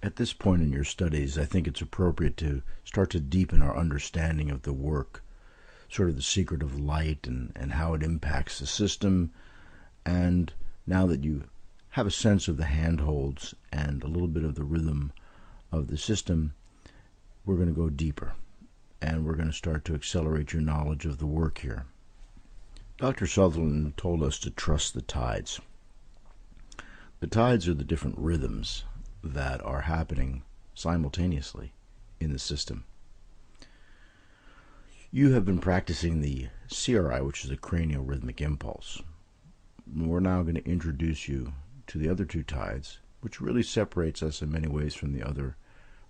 At this point in your studies, I think it's appropriate to start to deepen our understanding of the work, sort of the secret of light and how it impacts the system. And now that you have a sense of the handholds and a little bit of the rhythm of the system, we're going to go deeper, and we're going to start to accelerate your knowledge of the work here. Dr. Sutherland told us to trust the tides. The tides are the different rhythms that are happening simultaneously in the system. You have been practicing the CRI, which is a craniorhythmic impulse. We're now going to introduce you to the other two tides, which really separates us in many ways from the other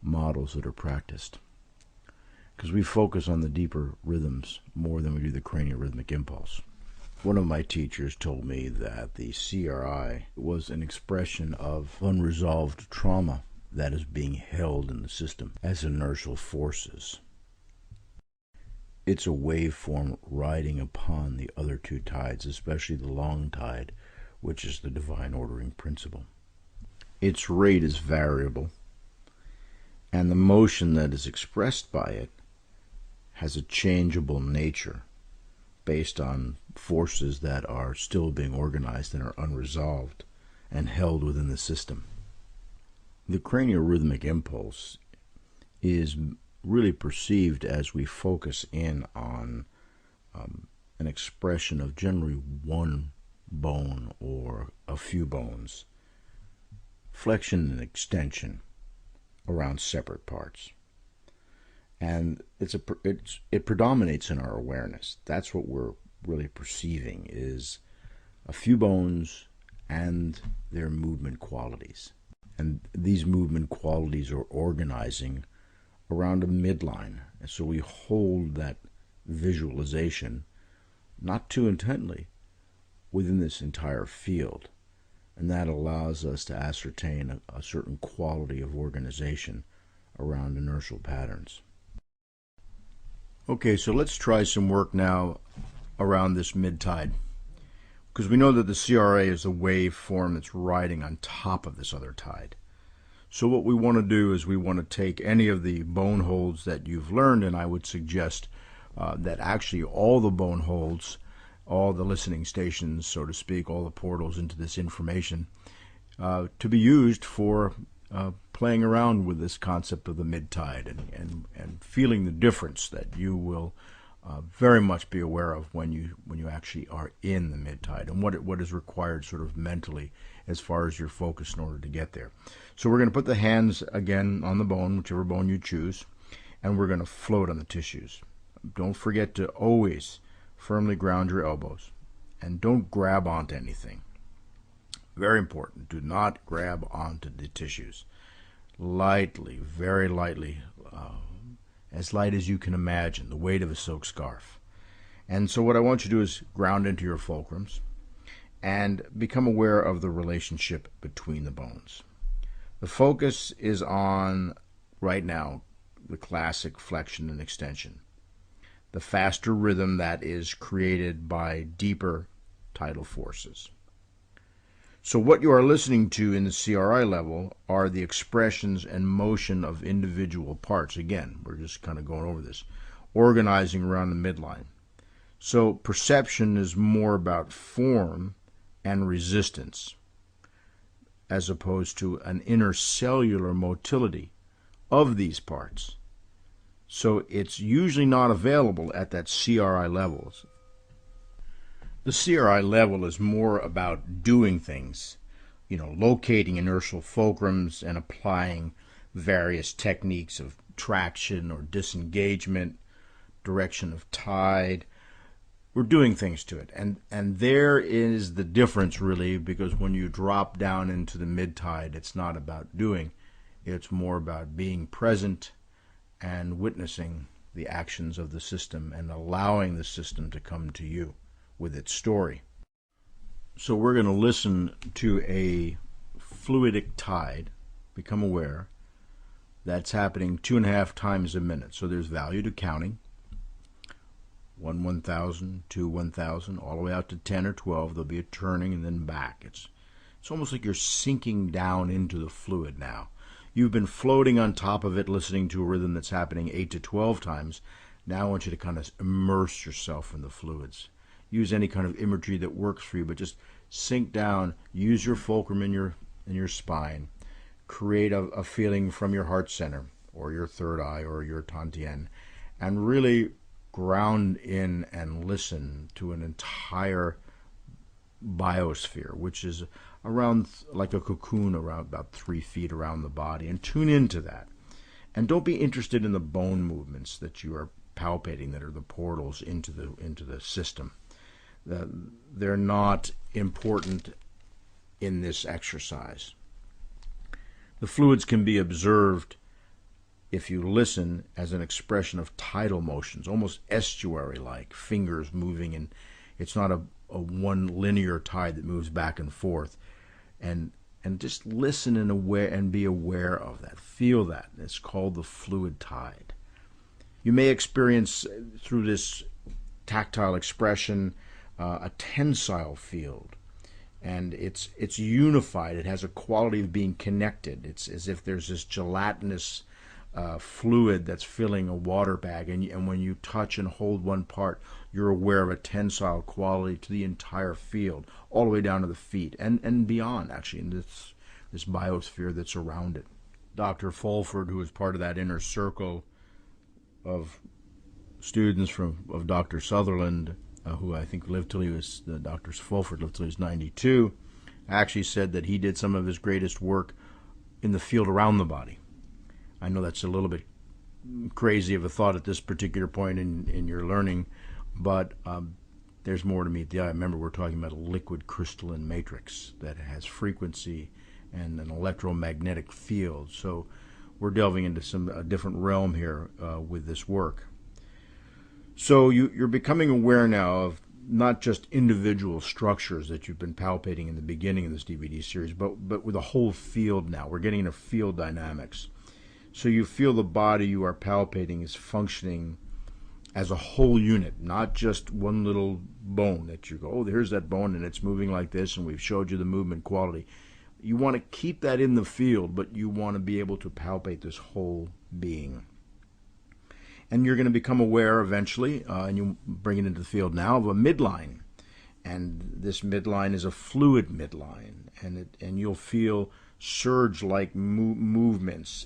models that are practiced, because we focus on the deeper rhythms more than we do the craniorhythmic impulse. One of my teachers told me that the CRI was an expression of unresolved trauma that is being held in the system as inertial forces. It's a waveform riding upon the other two tides, especially the long tide, which is the divine ordering principle. Its rate is variable, and the motion that is expressed by it has a changeable nature based on forces that are still being organized and are unresolved and held within the system. The craniorhythmic impulse is really perceived as we focus in on an expression of generally one bone or a few bones, flexion and extension around separate parts. And it predominates in our awareness. That's what we're really perceiving, is a few bones and their movement qualities. And these movement qualities are organizing around a midline. And so we hold that visualization, not too intently, within this entire field. And that allows us to ascertain a certain quality of organization around inertial patterns. Okay, so let's try some work now around this mid-tide, because we know that the CRA is a wave form that's riding on top of this other tide. So what we want to do is we want to take any of the bone holds that you've learned, and I would suggest that actually all the bone holds, all the listening stations, so to speak, all the portals into this information, to be used for playing around with this concept of the mid-tide and feeling the difference that you will very much be aware of when you actually are in the mid-tide, and what is required sort of mentally as far as your focus in order to get there. So we're going to put the hands again on the bone, whichever bone you choose, and we're going to float on the tissues. Don't forget to always firmly ground your elbows, and don't grab onto anything. Very important. Do not grab onto the tissues. Lightly, very lightly, as light as you can imagine, the weight of a silk scarf. And so what I want you to do is ground into your fulcrums and become aware of the relationship between the bones. The focus is on, right now, the classic flexion and extension, the faster rhythm that is created by deeper tidal forces. So what you are listening to in the CRI level are the expressions and motion of individual parts. Again, we're just kind of going over this, organizing around the midline. So perception is more about form and resistance, as opposed to an intercellular motility of these parts. So it's usually not available at that CRI level. The CRI level is more about doing things, locating inertial fulcrums and applying various techniques of traction or disengagement, direction of tide. We're doing things to it. And there is the difference, really, because when you drop down into the mid-tide, it's not about doing. It's more about being present and witnessing the actions of the system and allowing the system to come to you with its story. So we're going to listen to a fluidic tide, become aware, that's happening 2.5 times a minute. So there's value to counting. 1 1,000, 2 1,000, all the way out to 10 or 12. There'll be a turning and then back. It's almost like you're sinking down into the fluid now. You've been floating on top of it, listening to a rhythm that's happening 8 to 12 times. Now I want you to kind of immerse yourself in the fluids. Use any kind of imagery that works for you, but just sink down. Use your fulcrum in your spine. Create a feeling from your heart center, or your third eye, or your tantien, and really ground in and listen to an entire biosphere, which is around like a cocoon, around about 3 feet around the body, and tune into that. And don't be interested in the bone movements that you are palpating, that are the portals into the system. They're not important in this exercise. The fluids can be observed, if you listen, as an expression of tidal motions, almost estuary-like, fingers moving, and it's not a one linear tide that moves back and forth. And just listen and be aware of that. Feel that. It's called the fluid tide. You may experience through this tactile expression a tensile field, and it's unified. It has a quality of being connected. It's as if there's this gelatinous fluid that's filling a water bag, and when you touch and hold one part, you're aware of a tensile quality to the entire field, all the way down to the feet and beyond, actually, in this biosphere that's around it. Dr. Fulford, who was part of that inner circle of students of Dr. Sutherland, who I think lived till he was, Dr. Fulford lived till he was 92, actually said that he did some of his greatest work in the field around the body. I know that's a little bit crazy of a thought at this particular point in your learning, but there's more to meet the eye. Remember, we're talking about a liquid crystalline matrix that has frequency and an electromagnetic field. So we're delving into a different realm here with this work. So you're becoming aware now of not just individual structures that you've been palpating in the beginning of this DVD series, but with a whole field now. We're getting into field dynamics. So you feel the body you are palpating is functioning as a whole unit, not just one little bone that you go, oh, there's that bone and it's moving like this, and we've showed you the movement quality. You want to keep that in the field, but you want to be able to palpate this whole being. And you're going to become aware eventually, and you bring it into the field now, of a midline. And this midline is a fluid midline, and you'll feel surge-like movements.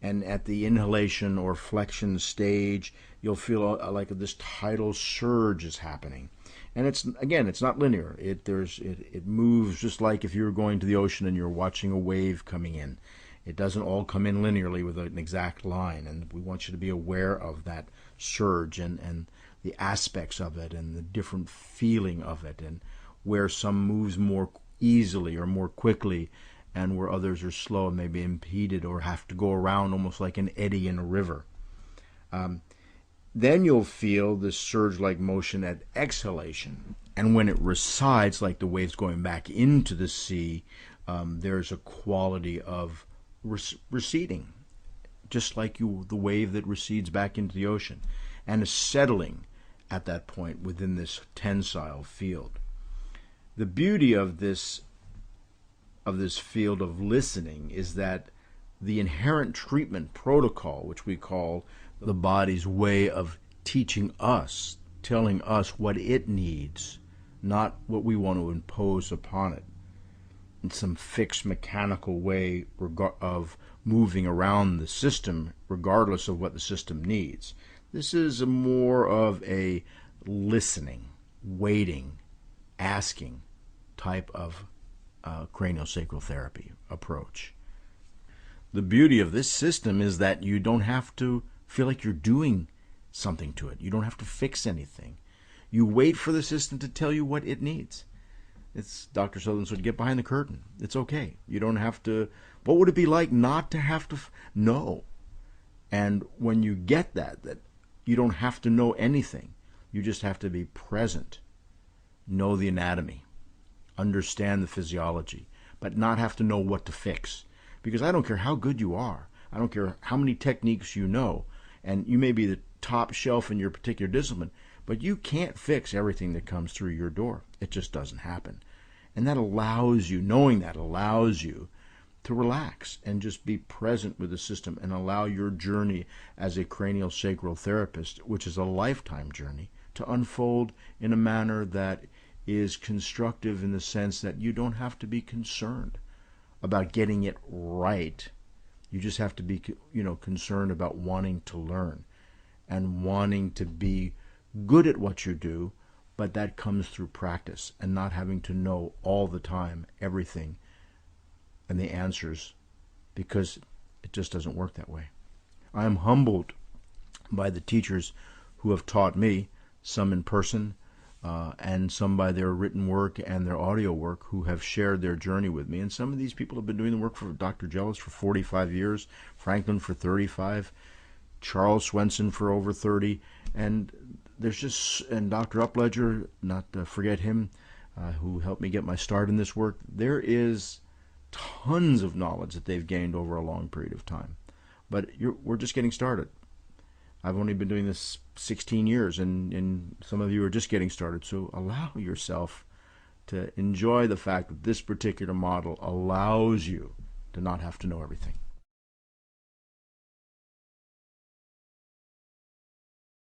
And at the inhalation or flexion stage, you'll feel like this tidal surge is happening. And it's not linear. It moves just like if you were going to the ocean and you're watching a wave coming in. It doesn't all come in linearly with an exact line, and we want you to be aware of that surge and the aspects of it and the different feeling of it, and where some moves more easily or more quickly, and where others are slow and maybe impeded or have to go around almost like an eddy in a river. Then you'll feel this surge-like motion at exhalation. And when it resides, like the waves going back into the sea, there's a quality of receding, just like the wave that recedes back into the ocean, and a settling at that point within this tensile field. The beauty of this field of listening is that the inherent treatment protocol, which we call the body's way of teaching us, telling us what it needs, not what we want to impose upon it, in some fixed mechanical way of moving around the system regardless of what the system needs. This is more of a listening, waiting, asking type of craniosacral therapy approach. The beauty of this system is that you don't have to feel like you're doing something to it. You don't have to fix anything. You wait for the system to tell you what it needs. It's Dr. Sutherland said, get behind the curtain. It's okay. You don't have to. What would it be like not to have to know? And when you get that you don't have to know anything. You just have to be present, know the anatomy, understand the physiology, but not have to know what to fix. Because I don't care how good you are. I don't care how many techniques you know. And you may be the top shelf in your particular discipline, but you can't fix everything that comes through your door. It just doesn't happen. And that allows you, knowing that allows you to relax and just be present with the system and allow your journey as a craniosacral therapist, which is a lifetime journey, to unfold in a manner that is constructive in the sense that you don't have to be concerned about getting it right. You just have to be, concerned about wanting to learn and wanting to be good at what you do, but that comes through practice and not having to know all the time everything and the answers, because it just doesn't work that way. I am humbled by the teachers who have taught me, some in person and some by their written work and their audio work, who have shared their journey with me. And some of these people have been doing the work for Dr. Jellis for 45 years, Franklin for 35, Charles Swenson for over 30, and Dr. Upledger, not to forget him, who helped me get my start in this work. There is tons of knowledge that they've gained over a long period of time. But we're just getting started. I've only been doing this 16 years, and some of you are just getting started. So allow yourself to enjoy the fact that this particular model allows you to not have to know everything.